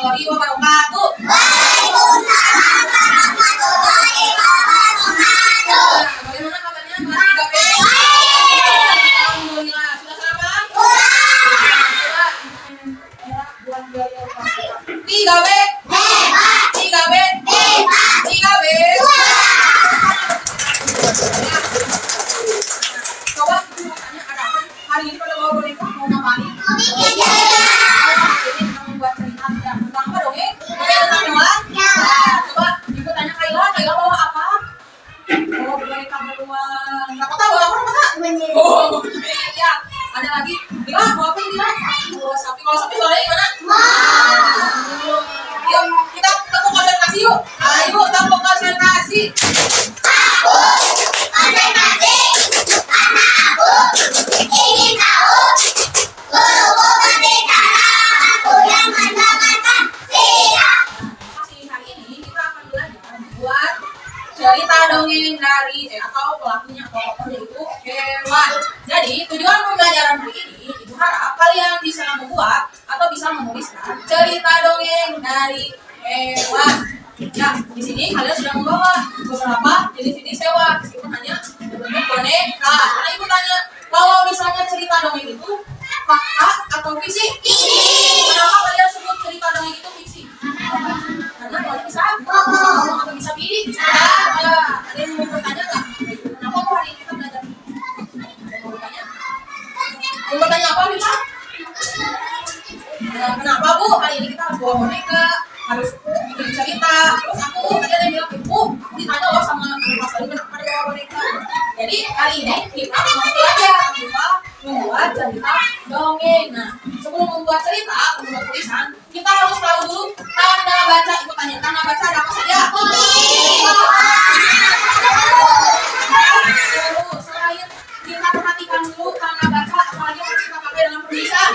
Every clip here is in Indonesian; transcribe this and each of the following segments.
warahmatullahi wabarakatuh. Waalaikumsalam warahmatullahi wabarakatuh. Bagaimana kabarnya kelas 3B? Alhamdulillah. Sudah sarapan? Sudah. Bulan biaya kelas 3B. Hebat. 3B. Hebat. 3B. Coba ibu mau tanya ada apa? Hari ini pada bawa boneka mau ngapain? Mau bikin cerita. Jadi kita membuat cerita ya. Tentang apa dong? Tentang hewan? Ya. Coba ibu tanya Kayla. Kayla bawa apa? Bawa boneka beruang. Nggak tahu apa masa? Oh, iya. Ada lagi. Dila, mau apa ini? Bawa sapi. Kalau sapi suaranya gimana? Yuk, kita tepuk konsentrasi yuk. Ayo, tepuk konsentrasi. Aku konsentrasi karena aku ingin tahu. Guruku berbicara, aku yang mendengarkan. Siap. Masih hari ini kita akan belajar buat cerita dongeng dari atau pelakunya atau tokohnya itu hewan. Jadi tujuan pembelajaran hari ini ibu harap kalian bisa membuat atau bisa menuliskan cerita dongeng dari hewan. Ya, di sini kalian sudah membawa beberapa jenis-jenis hewan. Meskipun hanya berbentuk boneka. Karena ibu tanya, kalau misalnya cerita dongeng itu fakta atau fiksi? Kenapa kalian sebut cerita dongeng itu fiksi? Karena kalau bisa ngomong atau bisa pilih. Ada yang mau bertanya nggak? Kenapa kok hari ini kita belajar? Mau bertanya? Mau bertanya apa bisa? Kenapa Bu hari ini kita harus bawa boneka, harus bikin cerita? Terus aku tadi ada yang bilang, Bu, aku ditanya loh sama Mas Bayu kenapa ada bawa boneka. Jadi hari ini kita mau belajar kita membuat cerita dongeng. Nah, sebelum membuat cerita atau membuat tulisan, kita harus tahu dulu tanda baca. Ibu tanya, tanda baca ada apa saja? Terus selain kita perhatikan dulu tanda baca, apalagi yang harus kita pakai dalam penulisan?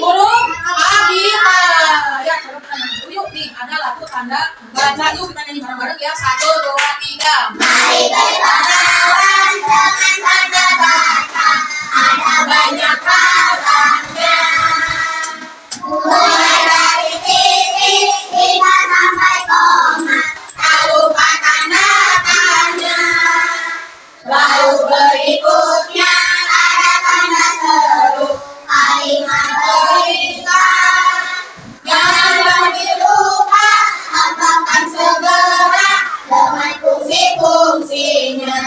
Huruf alifabet. Ya, coba kita nyanyi dulu yuk. Nih, ada lagu tanda baca. Yuk kita nyanyi bareng-bareng ya. 1, 2, 3. Mari berkenalan dengan tanda baca. Ada banyak katanya. Mulai dari titik hingga sampai koma. Tak lupa tanda-tanda. Lalu berikutnya ada tanda seru. Kalimat berikat. Jangan dilupa, hafalkan segera dengan fungsi-fungsinya.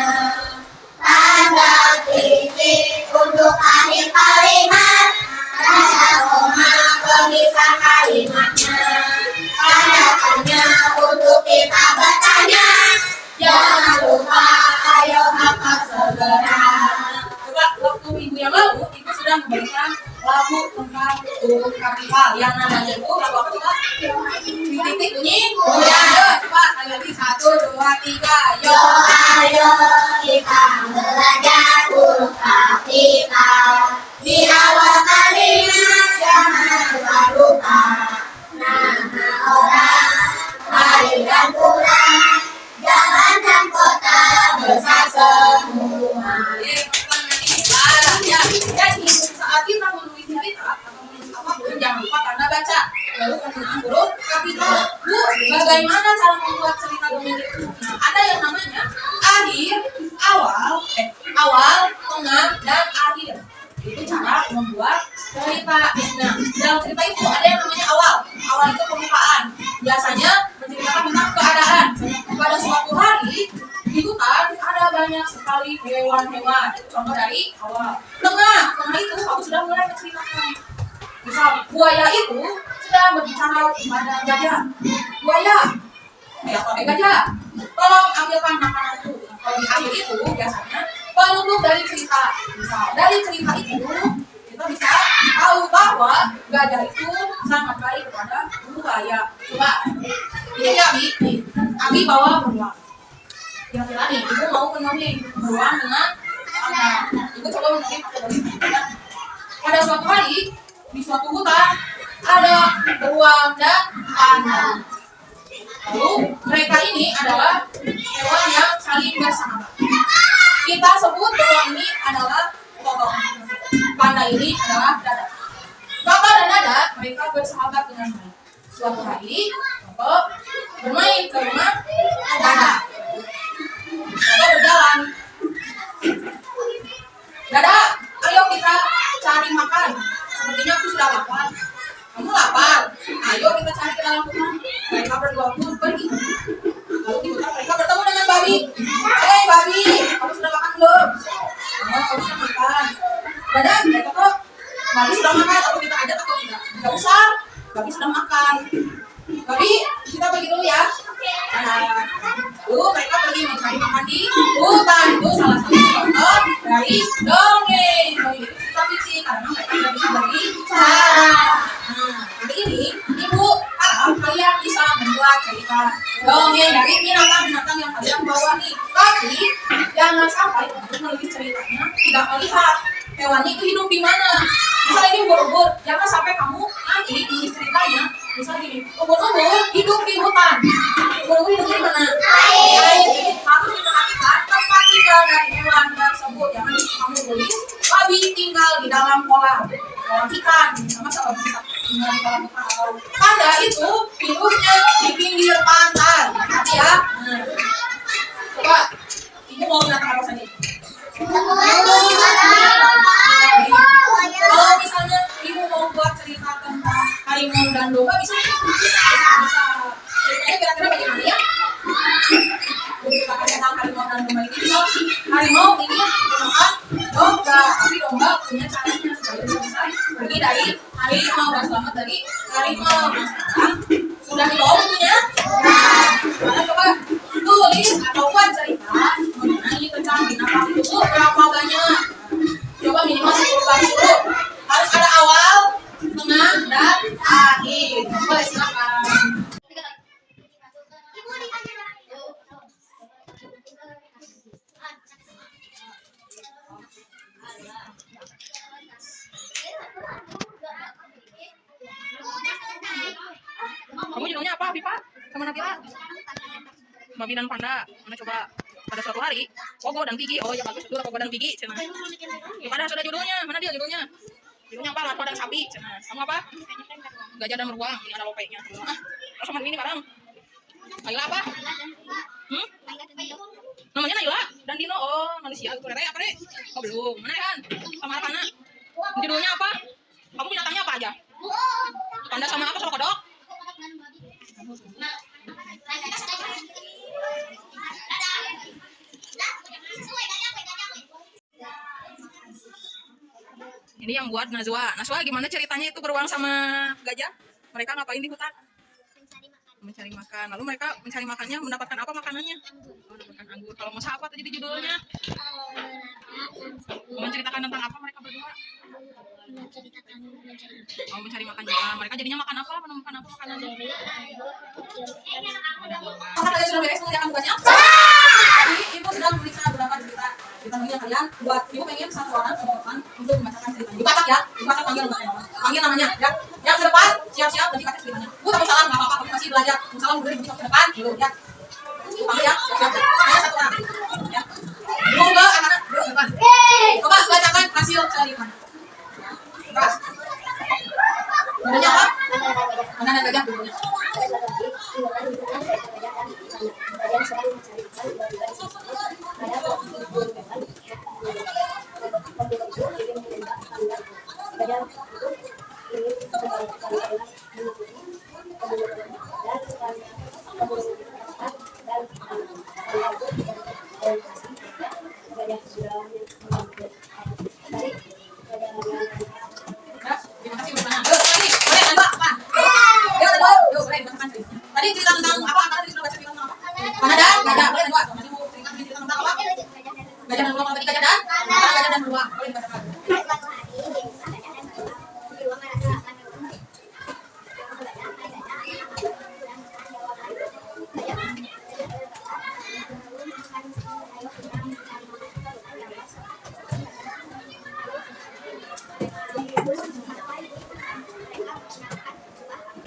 Tanda titik untuk akhir kalimat. Tanda koma pemisah kalimatnya. Tanda tanya untuk kita bacanya. Jangan lupa, ayo hafal segera. Coba waktu minggu yang lalu ibu sudah memberikan lagu tentang huruf kapital yang namanya itu lagu apa coba? Titik bunyi. Ya, coba sekali lagi 1, 2, 3. Yo ayo kita belajar huruf kapital. Di awal kalimat jangan lupa nama orang, hari dan bulan, jalan dan kota besar semua. Ya, jadi saat kita menulis cerita atau menulis apapun jangan lupa tanda baca. Lalu penggunaan huruf kapital. Bu, bagaimana cara membuat cerita dongeng itu? Nah, ada yang namanya akhir, awal, tengah, dan akhir. Itu cara membuat cerita. Nah, dalam cerita itu ada yang namanya awal. Awal itu pembukaan. Biasanya menceritakan tentang keadaan. Pada suatu hari di hutan ada banyak sekali hewan-hewan. Itu contoh dari awal. Tengah itu aku sudah mulai menceritakan. Misal buaya itu sedang berbicara kepada gajah. Buaya, apa gajah? Tolong ambilkan makanan itu. Kalau di akhir itu biasanya penutup dari cerita. Misal dari cerita itu kita bisa tahu bahwa gajah itu sangat baik kepada buaya. Coba ini ya Abi bawa beruang. Kira-kira nih, ibu mau menemui beruang dengan anak. Ibu coba menemui pakai boneka. Pada suatu hari di suatu hutan ada beruang dan anak. Lalu mereka ini adalah hewan yang saling bersahabat. Kita sebut beruang ini adalah Toto. Panda ini adalah Dada. Bapak dan Dada mereka bersahabat dengan baik. Suatu hari, Toto bermain ke rumah Dada. Toto berjalan. Dada, ayo kita cari makan. Sepertinya aku sudah lapar. Kamu lapar? Ayo kita cari ke dalam rumah. Mereka berdua pun pergi. Lalu di hutan mereka bertemu dengan babi. Hei babi, kamu sudah makan belum? Oh, kamu sudah makan. Dada, Toto, babi sudah makan. Aku kita ajak atau tidak? Tidak usah. Babi sudah makan. Babi, kita pergi dulu ya. Lalu mereka pergi mencari makan di hutan. Itu salah satu contoh dari dongeng. Dongeng itu cerita fiksi karena mereka tidak bisa berbicara. Nah, hari ini Ibu harap kalian bisa membuat cerita dongeng dari binatang-binatang yang kalian bawa nih. Tapi jangan sampai untuk menulis ceritanya tidak melihat hewannya itu hidup di mana. Misalnya ini ubur-ubur, jangan sampai kamu nanti menulis ceritanya misalnya gini, ubur-ubur hidup di hutan. Ubur-ubur hidup di mana? Air. Harus diperhatikan tempat tinggal dari hewan tersebut. Jangan kamu tulis babi tinggal di dalam kolam ikan. Sama siapa bisa tinggal di kolam ikan atau panda itu hidupnya di pinggir pantai. Hati ya. Coba, ibu mau binatang apa saja? Kalau misalnya ibu mau buat cerita tentang harimau dan domba bisa ceritanya kira-kira bagaimana ya? Kita tentang harimau dan domba ini bisa harimau ini makan domba, tapi domba punya caranya supaya bisa pergi dari harimau dan selamat dari harimau. Nah, sekarang sudah dibawa bukunya. Nah, coba tulis atau buat cerita mengenai tentang binatang itu berapa banyak? Coba minimal 10 baris dulu. Harus ada awal, tengah, dan akhir. Boleh silakan. Kamu judulnya apa, Pipa? Sama Nabila? Babi dan panda. Mana coba pada suatu hari, Pogo dan Pigi. Oh ya bagus, dulu Pogo dan Pigi. Cina. Gimana sudah judulnya? Mana dia judulnya? Judulnya apa? Larva dan sapi. Cina. Kamu apa? Gajah dan beruang. Ini ada lopeknya. Terus sama ini barang. Naila apa? Namanya Naila dan Dino. Oh manusia. Itu Rere apa deh? Oh belum. Mana kan? Sama Arpana. Judulnya apa? Kamu binatangnya apa aja? Panda sama apa? Sama kodok? Ini yang buat Najwa. Najwa gimana ceritanya itu beruang sama gajah? Mereka ngapain di hutan? Mencari makan. Lalu mereka mencari makannya mendapatkan apa makanannya? Mendapatkan anggur. Kalau masak apa tadi judulnya? Menceritakan tentang apa mereka berdua? Mencari makan juga. Mereka jadinya makan apa? Menemukan apa makanannya? Apakah kalian sudah beres mengerjakan tugasnya? Jadi ibu sudah memeriksa beberapa cerita yang kalian buat. Ibu pengen satu orang ke depan untuk membacakan ceritanya. Dibatak ya, dibatak panggil namanya ya. Yang ke depan siap-siap dan dibaca ceritanya. Bu takut salah nggak apa-apa, kamu masih belajar. Salah mungkin ibu ke depan dulu ya. Panggil ya, siap-siap. Saya satu orang ya. Ibu enggak anak ke depan. Coba bacakan hasil ceritanya. Terus judulnya apa? Mana dan gajah judulnya? Tadi cerita tentang apa? Tadi sudah baca cerita tentang apa? Panada, gajah. Boleh dua. Masih mau cerita tentang apa? Gajah dan beruang. Tadi gajah dan beruang. Boleh dibacakan.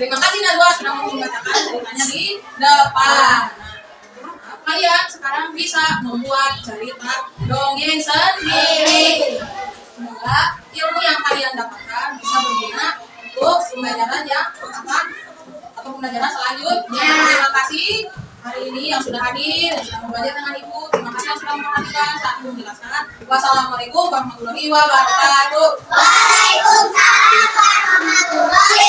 Terima kasih Najwa sudah membacakan ceritanya di depan. Nah, kalian sekarang bisa membuat cerita dongeng sendiri. Semoga ilmu yang kalian dapatkan bisa berguna untuk pembelajaran yang akan atau pembelajaran selanjutnya. Terima kasih hari ini yang sudah hadir dan sudah belajar dengan Ibu. Terima kasih yang sudah memperhatikan saat Ibu menjelaskan. Wassalamualaikum warahmatullahi wabarakatuh. Waalaikumsalam warahmatullahi